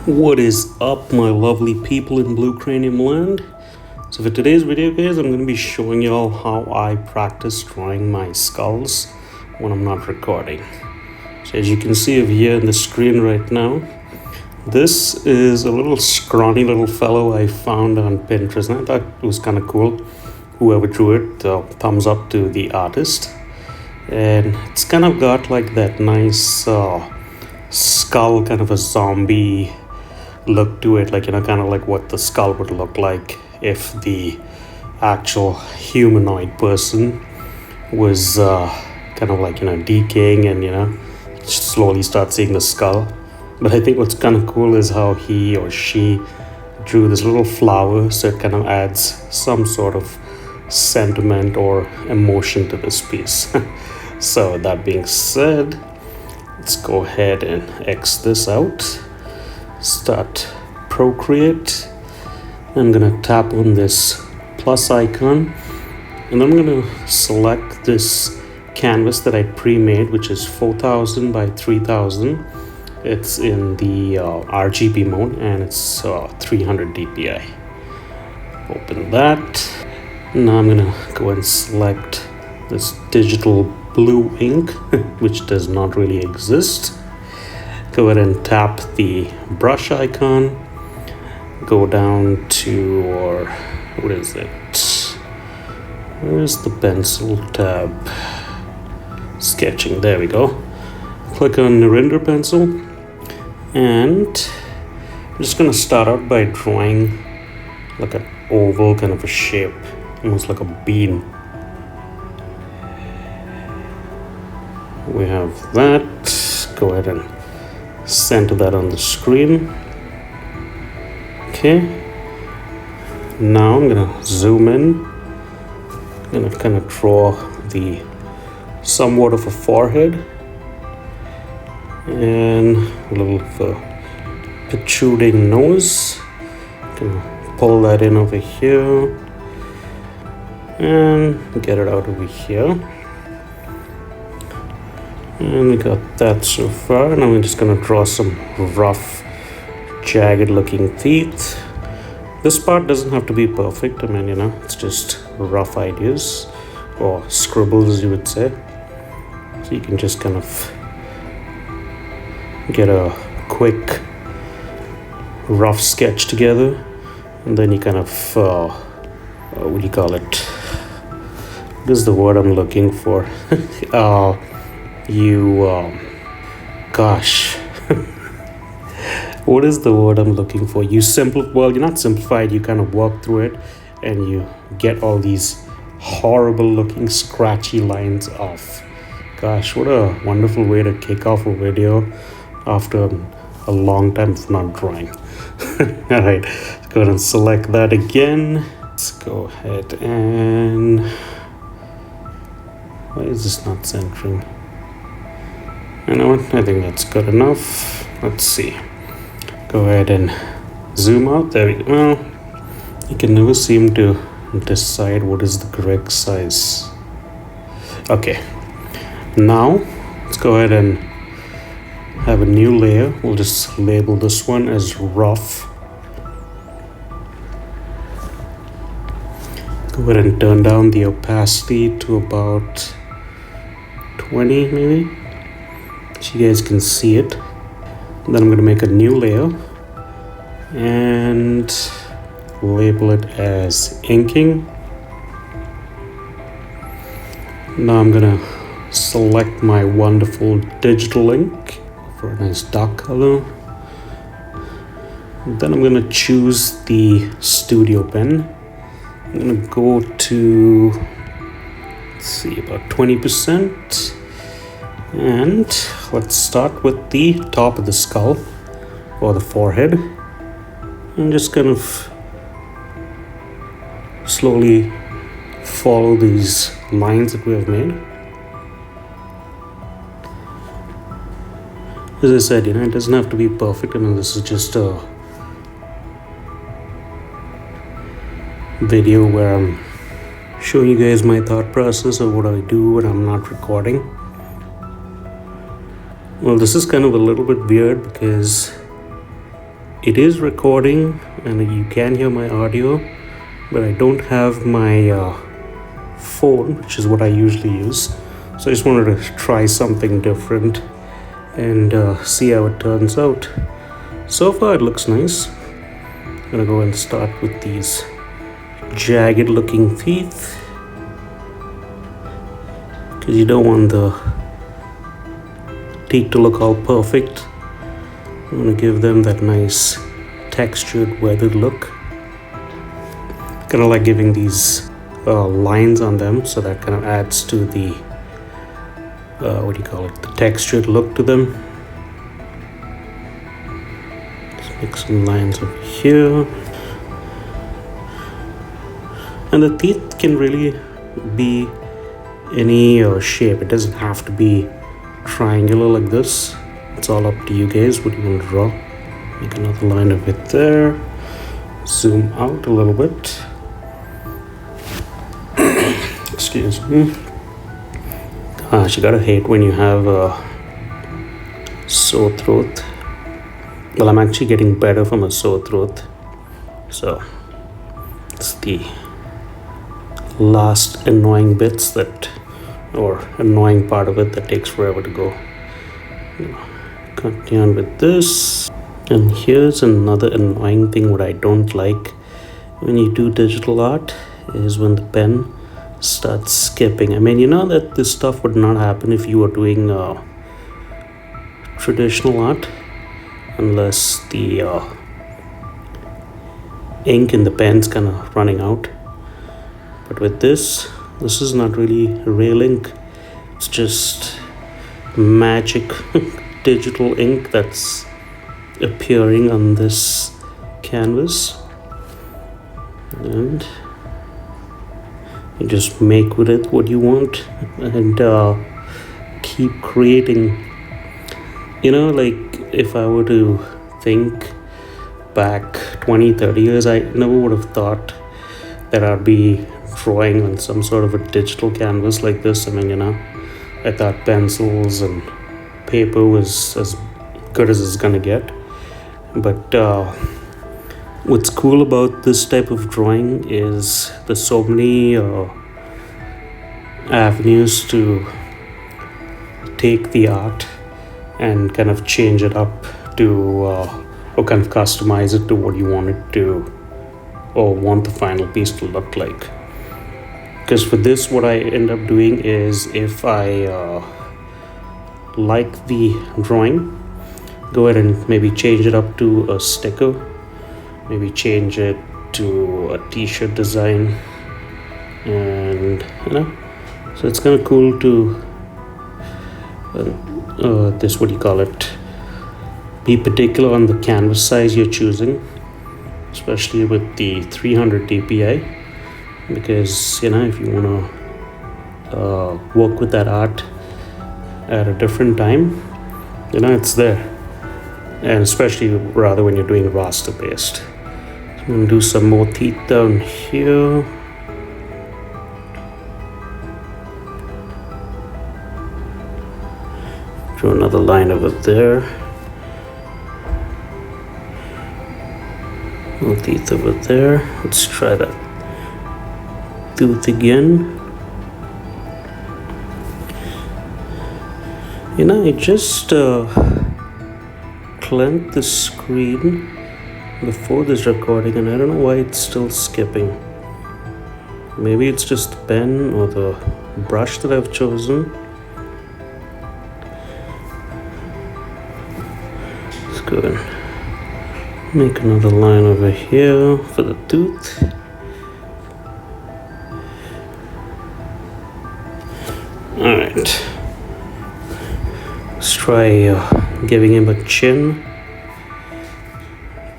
What is up, my lovely people in BluCranium land? So for today's video, guys, I'm going to be showing y'all how I practice drawing my skulls when I'm not recording. So as you can see over here on the screen right now, this is a little scrawny little fellow I found on Pinterest, and I thought it was kind of cool. Whoever drew it, thumbs up to the artist. And it's kind of got like that nice skull, kind of a zombie look to it, like, you know, kind of like what the skull would look like if the actual humanoid person was kind of like, you know, decaying and, you know, slowly start seeing the skull. But I think what's kind of cool is how he or she drew this little flower, so it kind of adds some sort of sentiment or emotion to this piece. So that being said, let's go ahead and X this out. Start Procreate. I'm gonna tap on this plus icon, and I'm gonna select this canvas that I pre-made, which is 4000 by 3000. It's in the RGB mode, and it's 300 dpi. Open that. Now I'm gonna go and select this digital blue ink, which does not really exist. Go ahead and tap the brush icon, go down to, or what is it? Where's the pencil tab? Sketching, there we go. Click on Narinder pencil, and I'm just gonna start out by drawing like an oval kind of a shape, almost like a bean. We have that. Go ahead and center that on the screen. Okay, now I'm gonna zoom in. I'm gonna kind of draw the somewhat of a forehead and a little of a protruding nose. Gonna pull that in over here and get it out over here. And we got that so far. Now we're just gonna draw some rough, jagged looking teeth. This part doesn't have to be perfect. I mean, you know, it's just rough ideas or scribbles, you would say. So you can just kind of get a quick rough sketch together, and then you kind of what do you call it? What is the word I'm looking for? Gosh, what is the word I'm looking for? Well, you're not simplified, you kind of walk through it and you get all these horrible looking scratchy lines off. Gosh, what a wonderful way to kick off a video after a long time of not drawing. All right, let's go ahead and select that again. Let's go ahead and, why is this not centering? You know what? I think that's good enough. Let's see. Go ahead and zoom out. There we go. Well, you can never seem to decide what is the correct size. Okay. Now, let's go ahead and have a new layer. We'll just label this one as rough. Go ahead and turn down the opacity to about 20 maybe, so you guys can see it. Then I'm going to make a new layer and label it as inking. Now I'm going to select my wonderful digital ink for a nice dark color. Then I'm going to choose the studio pen. I'm going to go to, let's see, about 20%. And let's start with the top of the skull or the forehead, and just kind of slowly follow these lines that we have made. As I said, you know, it doesn't have to be perfect. I mean, this is just a video where I'm showing you guys my thought process of what I do when I'm not recording. Well, this is kind of a little bit weird because it is recording and you can hear my audio, but I don't have my phone, which is what I usually use. So I just wanted to try something different and see how it turns out. So far it looks nice. I'm gonna go and start with these jagged looking teeth, because you don't want the teeth to look all perfect. I'm gonna give them that nice textured weathered look. Kind of like giving these lines on them, so that kind of adds to the the textured look to them. Let's make some lines over here. And the teeth can really be any shape. It doesn't have to be triangular like this. It's all up to you guys what you want to draw. Make another line of it there. Zoom out a little bit. Excuse me. Gosh, you gotta hate when you have a sore throat. Well, I'm actually getting better from a sore throat. So, it's the last annoying bits or annoying part of it that takes forever to go. Continue on with this. And here's another annoying thing what I don't like when you do digital art is when the pen starts skipping. I mean, you know that this stuff would not happen if you were doing traditional art, unless the ink in the pen's kind of running out. But with this is not really real ink. It's just magic digital ink that's appearing on this canvas, and you just make with it what you want and keep creating. You know, like if I were to think back 20-30 years, I never would have thought that I'd be drawing on some sort of a digital canvas like this. I mean, you know, I thought pencils and paper was as good as it's gonna get. But what's cool about this type of drawing is there's so many avenues to take the art and kind of change it up to or kind of customize it to what you want it to, or want the final piece to look like. Because for this, what I end up doing is, if I like the drawing, go ahead and maybe change it up to a sticker, maybe change it to a t-shirt design, and you know, so it's kind of cool to be particular on the canvas size you're choosing, especially with the 300 dpi, because you know, if you want to work with that art at a different time, you know, it's there. And especially rather when you're doing raster based. So I'm going to do some more teeth down here. Draw another line over there. More teeth over there. Let's try that tooth again. You know, I just cleansed the screen before this recording, and I don't know why it's still skipping. Maybe it's just the pen or the brush that I've chosen. Let's go and make another line over here for the tooth. Alright, let's try giving him a chin.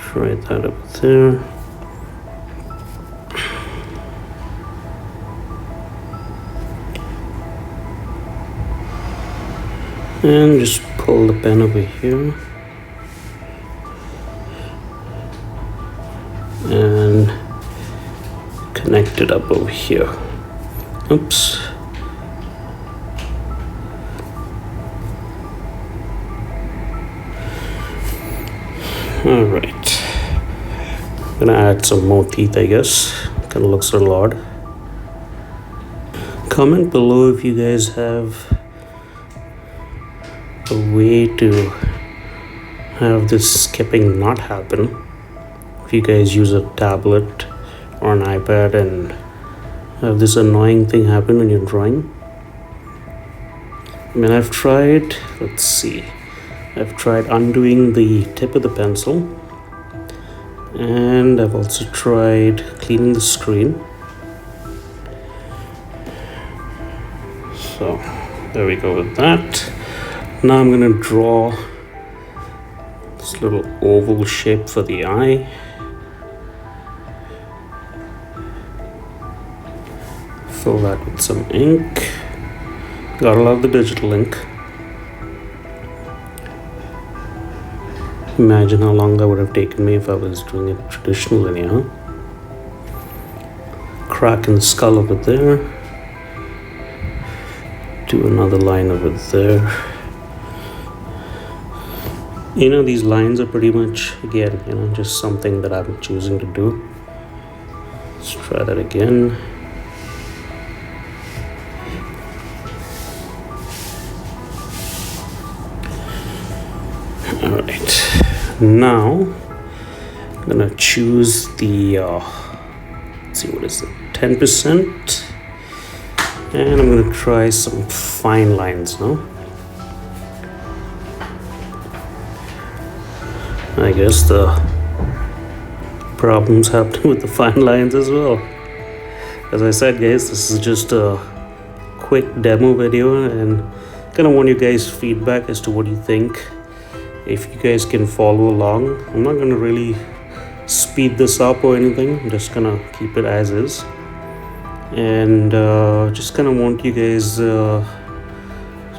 Try that up there. And just pull the pen over here. And connect it up over here. Oops. All right. I'm gonna add some more teeth, I guess. Kind of looks a little odd. Comment below if you guys have a way to have this skipping not happen. If you guys use a tablet or an iPad and have this annoying thing happen when you're drawing. I mean, I've tried, let's see, I've tried undoing the tip of the pencil, and I've also tried cleaning the screen. So there we go with that. Now I'm gonna draw this little oval shape for the eye. Fill that with some ink. Gotta love the digital ink. Imagine how long that would have taken me if I was doing it traditionally, huh? Crack in the skull over there. Do another line over there. You know, these lines are pretty much, again, you know, just something that I'm choosing to do. Let's try that again. All right, now I'm gonna choose the, let's see, what is it, 10%, and I'm gonna try some fine lines now. I guess the problems happen with the fine lines as well. As I said, guys, this is just a quick demo video, and kind of want you guys' feedback as to what you think. If you guys can follow along, I'm not gonna really speed this up or anything. I'm just gonna keep it as is, and just kind of want you guys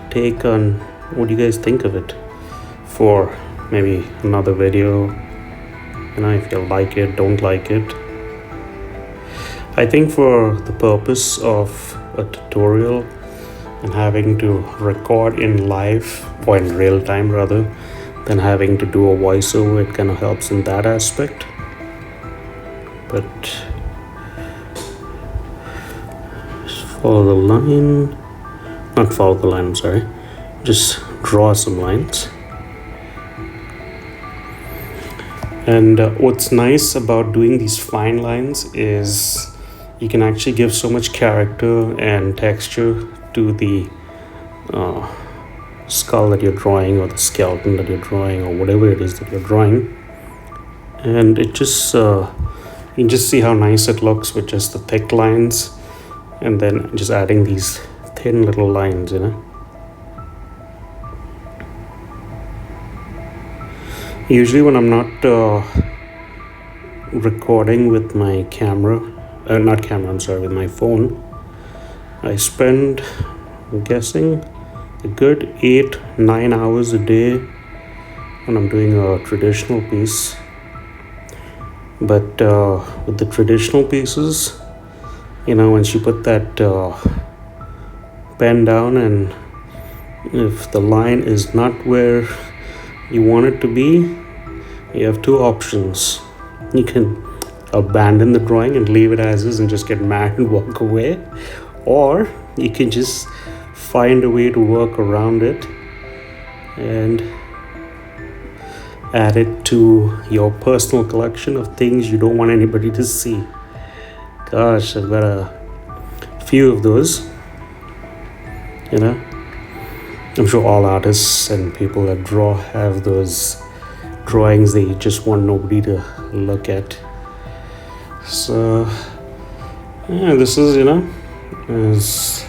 take on what you guys think of it for maybe another video. You know, if you like it, don't like it. I think for the purpose of a tutorial and having to record in live or in real time rather than having to do a voiceover, it kind of helps in that aspect. But just follow the line, not follow the line, I'm sorry, just draw some lines. And what's nice about doing these fine lines is you can actually give so much character and texture to the skull that you're drawing, or the skeleton that you're drawing, or whatever it is that you're drawing. And it just you can just see how nice it looks with just the thick lines, and then just adding these thin little lines, you know. Usually when I'm not recording with my camera, with my phone, I spend, I'm guessing, a good 8-9 hours a day when I'm doing a traditional piece. But with the traditional pieces, you know, once you put that pen down, and if the line is not where you want it to be, you have two options. You can abandon the drawing and leave it as is and just get mad and walk away, or you can just find a way to work around it and add it to your personal collection of things you don't want anybody to see. Gosh, I've got a few of those, you know. I'm sure all artists and people that draw have those drawings they just want nobody to look at. So yeah, this is, you know, as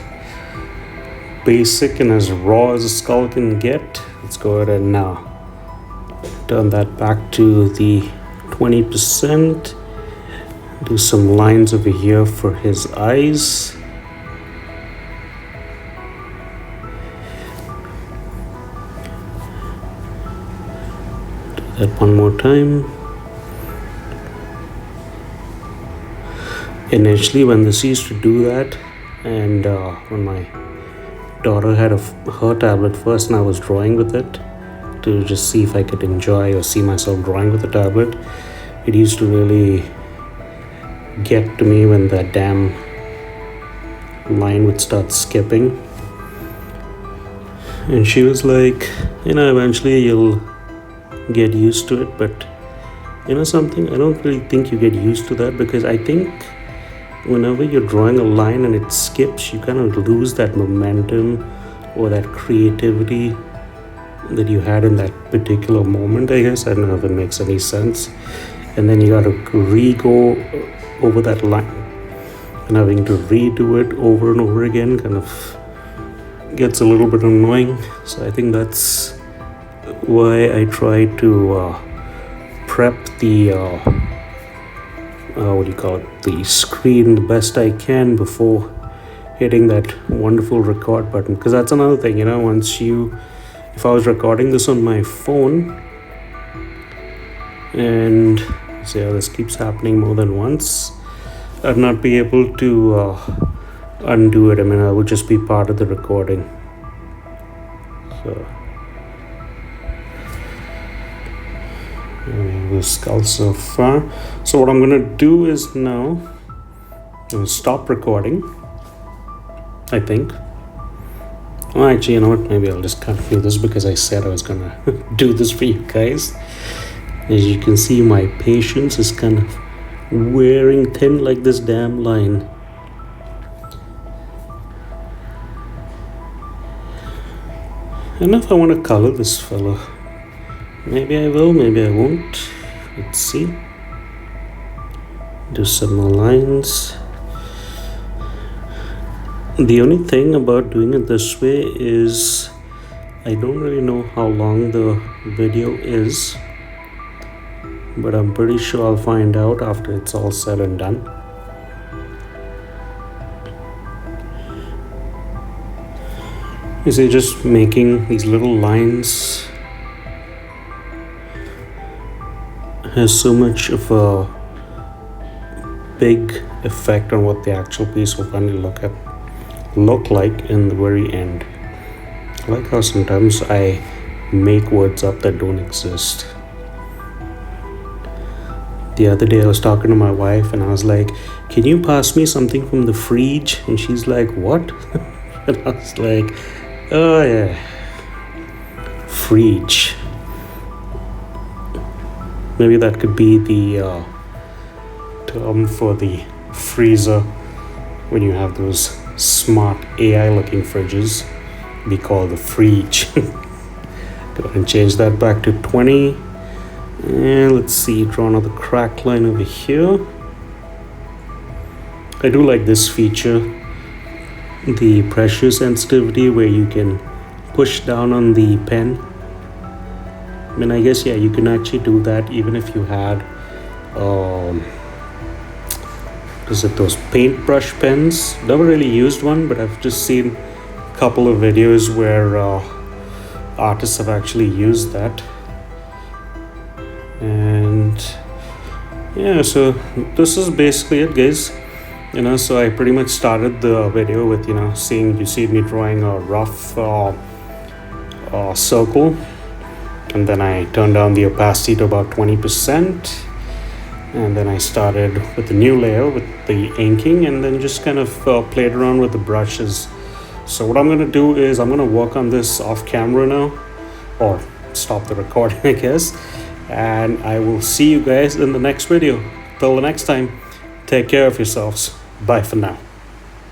basic and as raw as a skull can get. Let's go ahead and now turn that back to the 20%. Do some lines over here for his eyes. Do that one more time. Initially, when this used to do that, and when my daughter had her tablet first and I was drawing with it, to just see if I could enjoy or see myself drawing with a tablet. It used to really get to me when that damn line would start skipping. And she was like, eventually you'll get used to it, but something, I don't really think you get used to that, because I think whenever you're drawing a line and it skips, you kind of lose that momentum or that creativity that you had in that particular moment, I guess. I don't know if it makes any sense. And then you got to re-go over that line, and having to redo it over and over again kind of gets a little bit annoying. So I think that's why I try to prep the the screen the best I can before hitting that wonderful record button. Because that's another thing, if I was recording this on my phone, and this keeps happening more than once, I'd not be able to undo it. I would just be part of the recording. So the skull so far. So what I'm gonna do is now I'm gonna stop recording, I think. Well, actually, you know what? Maybe I'll just continue this, because I said I was gonna do this for you guys. As you can see, my patience is kind of wearing thin like this damn line. And if I want to color this fellow, maybe I will, maybe I won't. Let's see. Do some more lines. The only thing about doing it this way is I don't really know how long the video is, but I'm pretty sure I'll find out after it's all said and done. You see, just making these little lines has so much of a big effect on what the actual piece will finally look like in the very end. I like how sometimes I make words up that don't exist. The other day I was talking to my wife and I was like, can you pass me something from the fridge? And she's like, what? And I was like, oh yeah, fridge. Maybe that could be the term for the freezer when you have those smart AI looking fridges. Be called the fridge. Go ahead and change that back to 20. And let's see, draw another crack line over here. I do like this feature, the pressure sensitivity, where you can push down on the pen. I guess, yeah, you can actually do that even if you had those paintbrush pens. Never really used one, but I've just seen a couple of videos where artists have actually used that. And yeah, so this is basically it, guys. So I pretty much started the video with you see me drawing a rough circle, and then I turned down the opacity to about 20%, and then I started with the new layer with the inking, and then just kind of played around with the brushes. So what I'm going to do is I'm going to work on this off camera now, or stop the recording, I guess, and I will see you guys in the next video. Till the next time, take care of yourselves. Bye for now.